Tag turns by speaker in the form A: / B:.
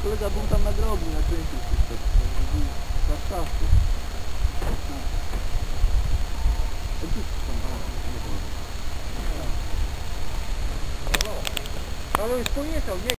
A: Kolega był tam na grobie, nakręcił wszystko. Warszawski. Ale już pojechał, nie?